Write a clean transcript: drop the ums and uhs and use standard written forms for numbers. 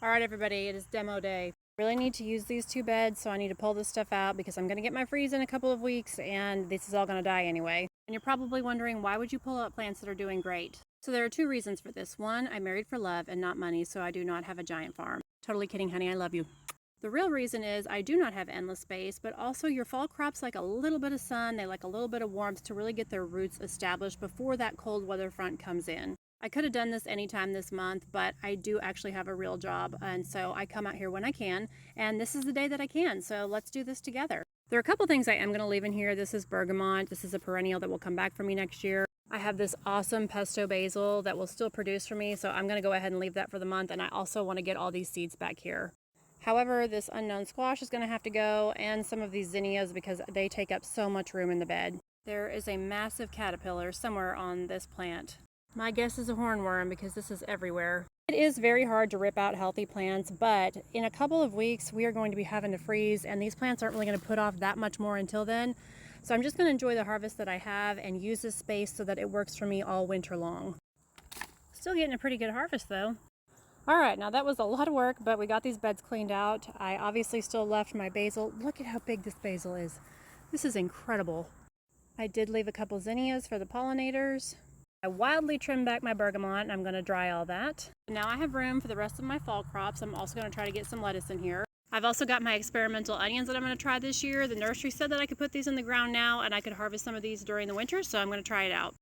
All right, everybody, it is demo day. Really need to use these two beds, so I need to pull this stuff out because I'm going to get my freeze in a couple of weeks and this is all going to die anyway. And you're probably wondering, why would you pull out plants that are doing great? So there are two reasons for this. One, I'm married for love and not money, so I do not have a giant farm. Totally kidding, honey, I love you. The real reason is I do not have endless space, but also your fall crops like a little bit of sun, they like a little bit of warmth to really get their roots established before that cold weather front comes in. I could have done this anytime this month, but I do actually have a real job, and so I come out here when I can, and this is the day that I can, so let's do this together. There are a couple things I am going to leave in here. This is bergamot. This is a perennial that will come back for me next year. I have this awesome pesto basil that will still produce for me, so I'm going to go ahead and leave that for the month, and I also want to get all these seeds back here. However, this unknown squash is going to have to go, and some of these zinnias because they take up so much room in the bed. There is a massive caterpillar somewhere on this plant. My guess is a hornworm because this is everywhere. It is very hard to rip out healthy plants, but in a couple of weeks we are going to be having to freeze, and these plants aren't really going to put off that much more until then. So I'm just going to enjoy the harvest that I have and use this space so that it works for me all winter long. Still getting a pretty good harvest though. All right, now that was a lot of work, but we got these beds cleaned out. I obviously still left my basil. Look at how big this basil is. This is incredible. I did leave a couple zinnias for the pollinators. I wildly trimmed back my bergamot, and I'm going to dry all that. Now I have room for the rest of my fall crops. I'm also going to try to get some lettuce in here. I've also got my experimental onions that I'm going to try this year. The nursery said that I could put these in the ground now, and I could harvest some of these during the winter, so I'm going to try it out.